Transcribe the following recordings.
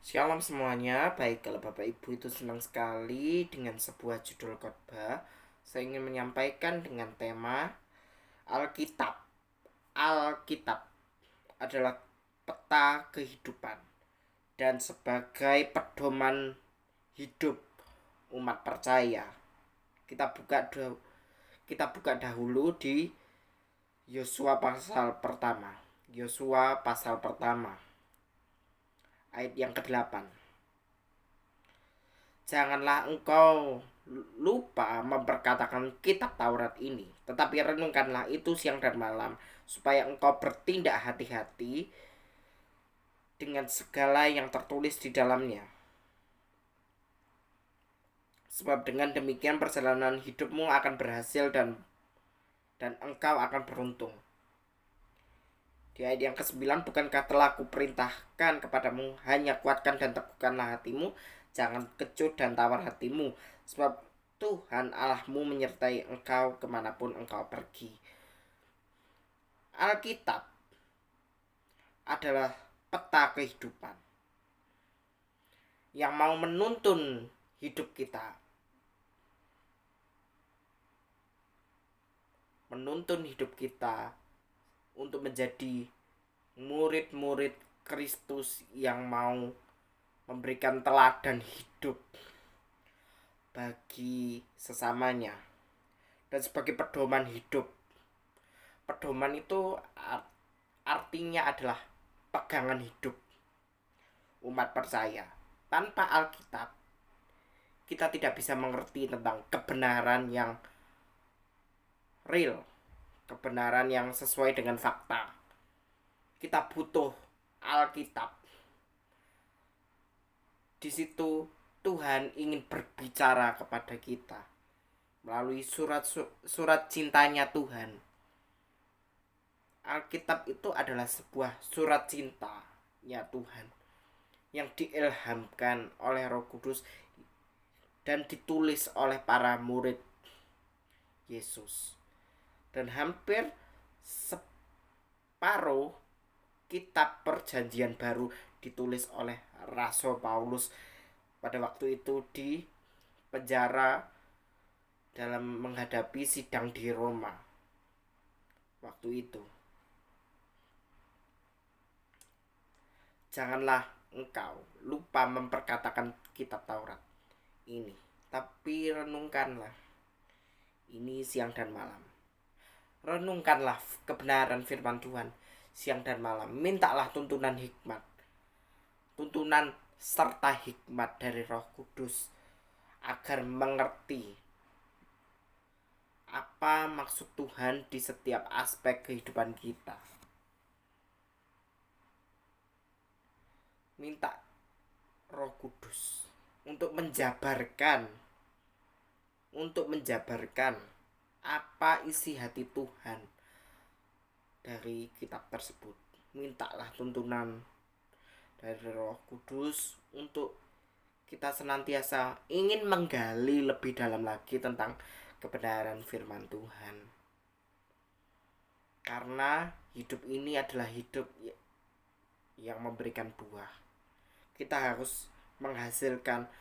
Shalom semuanya, baik kalau Bapak Ibu itu senang sekali dengan sebuah judul khotbah. Saya ingin menyampaikan dengan tema Alkitab. Alkitab adalah peta kehidupan dan sebagai pedoman hidup umat percaya. Kita buka dahulu di Yosua pasal pertama. Yosua pasal pertama ayat yang ke-8. Janganlah engkau lupa memperkatakan kitab Taurat ini, tetapi renungkanlah itu siang dan malam, supaya engkau bertindak hati-hati dengan segala yang tertulis di dalamnya. Sebab dengan demikian perjalanan hidupmu akan berhasil dan engkau akan beruntung. Di ayat yang ke-9, bukankah telah kuperintahkan kepadamu, hanya kuatkan dan teguhkanlah hatimu, jangan kecut dan tawar hatimu, sebab Tuhan Allahmu menyertai engkau kemanapun engkau pergi. Alkitab adalah peta kehidupan yang mau menuntun hidup kita, untuk menjadi murid-murid Kristus yang mau memberikan teladan hidup bagi sesamanya dan sebagai pedoman hidup. Pedoman itu artinya adalah pegangan hidup umat percaya. Tanpa Alkitab, kita tidak bisa mengerti tentang kebenaran yang real, kebenaran yang sesuai dengan fakta. Kita butuh Alkitab. Di situ Tuhan ingin berbicara kepada kita melalui surat cintanya Tuhan. Alkitab itu adalah sebuah surat cintanya Tuhan yang diilhamkan oleh Roh Kudus dan ditulis oleh para murid Yesus. Dan hampir separuh kitab Perjanjian Baru ditulis oleh Rasul Paulus pada waktu itu di penjara dalam menghadapi sidang di Roma waktu itu. Janganlah engkau lupa memperkatakan kitab Taurat ini, tapi renungkanlah ini siang dan malam. Renungkanlah kebenaran firman Tuhan siang dan malam. Mintalah tuntunan serta hikmat dari Roh Kudus agar mengerti apa maksud Tuhan di setiap aspek kehidupan kita. Minta Roh Kudus untuk menjabarkan apa isi hati Tuhan dari kitab tersebut. Mintalah tuntunan dari Roh Kudus untuk kita senantiasa ingin menggali lebih dalam lagi tentang kebenaran firman Tuhan. Karena hidup ini adalah hidup yang memberikan buah. Kita harus menghasilkan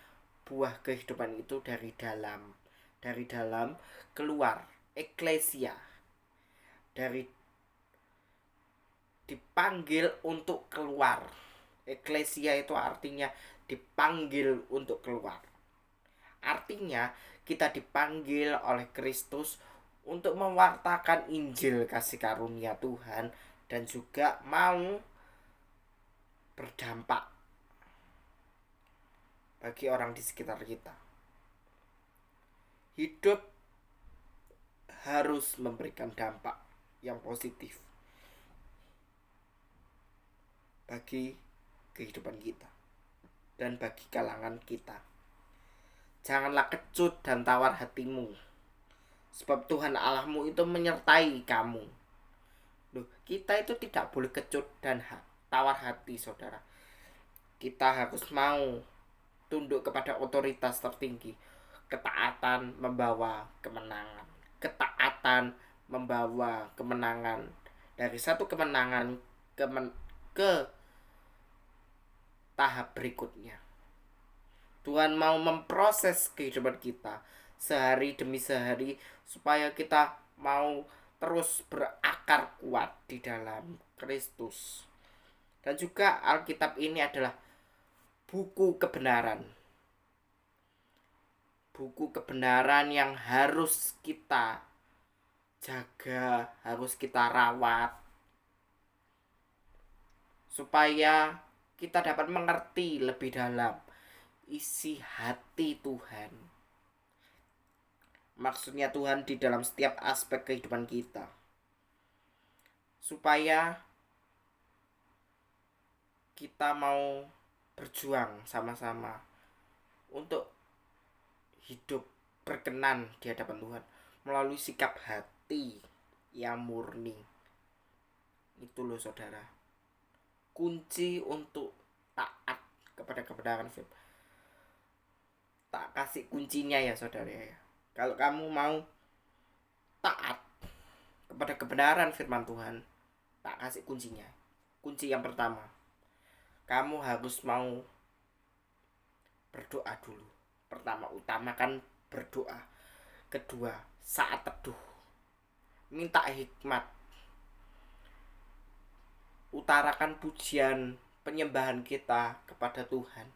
buah kehidupan itu dari dalam keluar. Eklesia, dari dipanggil untuk keluar. Eklesia itu artinya dipanggil untuk keluar. Artinya kita dipanggil oleh Kristus untuk mewartakan Injil kasih karunia Tuhan dan juga mau berdampak bagi orang di sekitar kita. Hidup harus memberikan dampak yang positif bagi kehidupan kita dan bagi kalangan kita. Janganlah kecut dan tawar hatimu, sebab Tuhan Allahmu itu menyertai kamu. Kita itu tidak boleh kecut dan tawar hati, saudara. Kita harus mau tunduk kepada otoritas tertinggi. Ketaatan membawa kemenangan. Ketaatan membawa kemenangan. Dari satu kemenangan ke tahap berikutnya. Tuhan mau memproses kehidupan kita sehari demi sehari supaya kita mau terus berakar kuat di dalam Kristus. Dan juga Alkitab ini adalah buku kebenaran. Buku kebenaran yang harus kita jaga, harus kita rawat, supaya kita dapat mengerti lebih dalam isi hati Tuhan. Maksudnya Tuhan di dalam setiap aspek kehidupan kita, supaya kita mau berjuang sama-sama untuk hidup berkenan di hadapan Tuhan melalui sikap hati yang murni. Itu loh saudara, kunci untuk taat kepada kebenaran firman. Tak kasih kuncinya ya saudara ya. Kalau kamu mau taat kepada kebenaran firman Tuhan, tak kasih kuncinya. Kunci yang pertama, kamu harus mau berdoa dulu. Pertama, utamakan berdoa. Kedua, saat teduh, minta hikmat. Utarakan pujian penyembahan kita kepada Tuhan.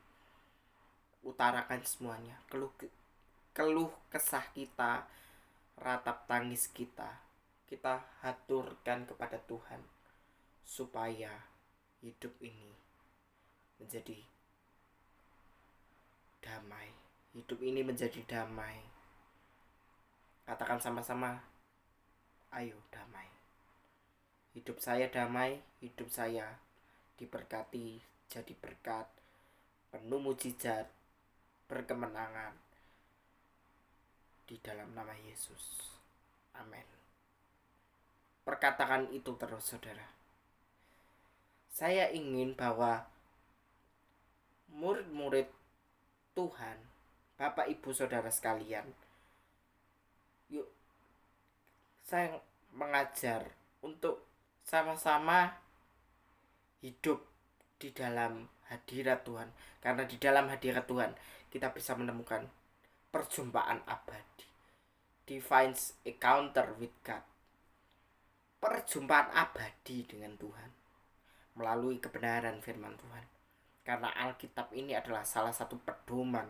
Utarakan semuanya, keluh kesah kita, ratap tangis kita haturkan kepada Tuhan, supaya hidup ini menjadi damai. Hidup ini menjadi damai. Katakan sama-sama, ayo damai. Hidup saya damai, hidup saya diberkati, jadi berkat, penuh mujizat, berkemenangan di dalam nama Yesus. Amin. Perkatakan itu terus saudara. Saya ingin bahwa murid-murid Tuhan, Bapak Ibu Saudara sekalian, yuk saya mengajar untuk sama-sama hidup di dalam hadirat Tuhan. Karena di dalam hadirat Tuhan kita bisa menemukan perjumpaan abadi, divine encounter with God, perjumpaan abadi dengan Tuhan melalui kebenaran firman Tuhan. Karena Alkitab ini adalah salah satu pedoman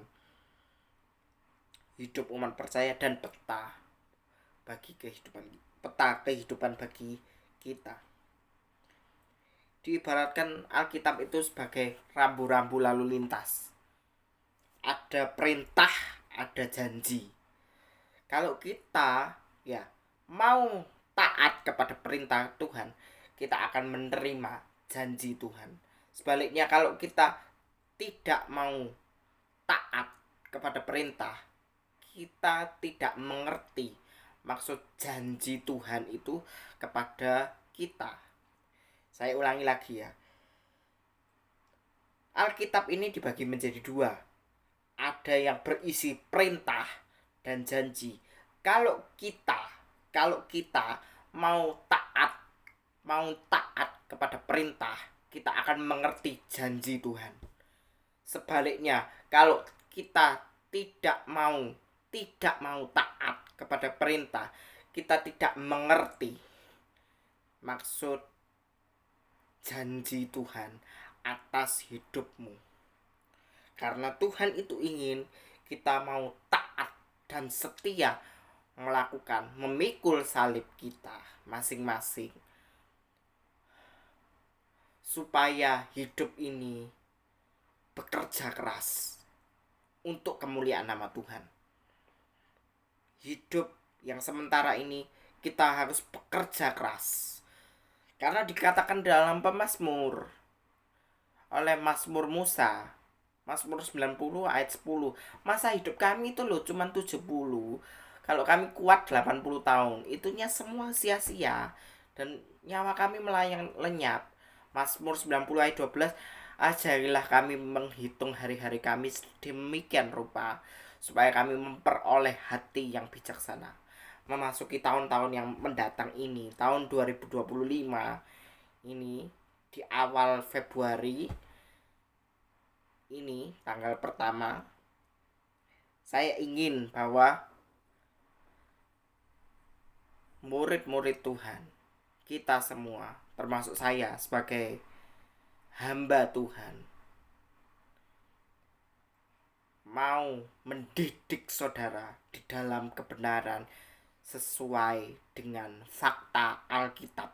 hidup umat percaya dan peta kehidupan bagi kita. Diibaratkan Alkitab itu sebagai rambu-rambu lalu lintas. Ada perintah, ada janji. Kalau kita mau taat kepada perintah Tuhan, kita akan menerima janji Tuhan. Sebaliknya kalau kita tidak mau taat kepada perintah, kita tidak mengerti maksud janji Tuhan itu kepada kita. Saya ulangi lagi ya. Alkitab ini dibagi menjadi dua. Ada yang berisi perintah dan janji. Kalau kita mau taat kepada perintah, kita akan mengerti janji Tuhan. Sebaliknya, kalau kita tidak mau taat kepada perintah, kita tidak mengerti maksud janji Tuhan atas hidupmu. Karena Tuhan itu ingin kita mau taat dan setia memikul salib kita masing-masing, supaya hidup ini bekerja keras untuk kemuliaan nama Tuhan. Hidup yang sementara ini kita harus bekerja keras. Karena dikatakan dalam pemazmur oleh Mazmur Musa, Mazmur 90 ayat 10, masa hidup kami itu loh cuma 70. Kalau kami kuat 80 tahun, itunya semua sia-sia dan nyawa kami melayang lenyap. Mazmur 90 ayat 12, ajarilah kami menghitung hari-hari kami sedemikian rupa, supaya kami memperoleh hati yang bijaksana. Memasuki tahun-tahun yang mendatang ini, tahun 2025 ini, di awal Februari ini, tanggal pertama, saya ingin bahwa murid-murid Tuhan, kita semua, termasuk saya sebagai hamba Tuhan, mau mendidik saudara di dalam kebenaran sesuai dengan fakta Alkitab,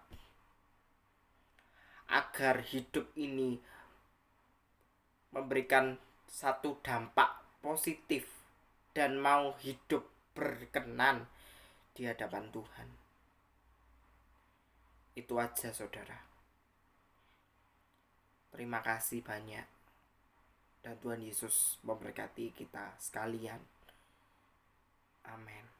agar hidup ini memberikan satu dampak positif dan mau hidup berkenan di hadapan Tuhan. Itu aja saudara. Terima kasih banyak, dan Tuhan Yesus memberkati kita sekalian. Amin.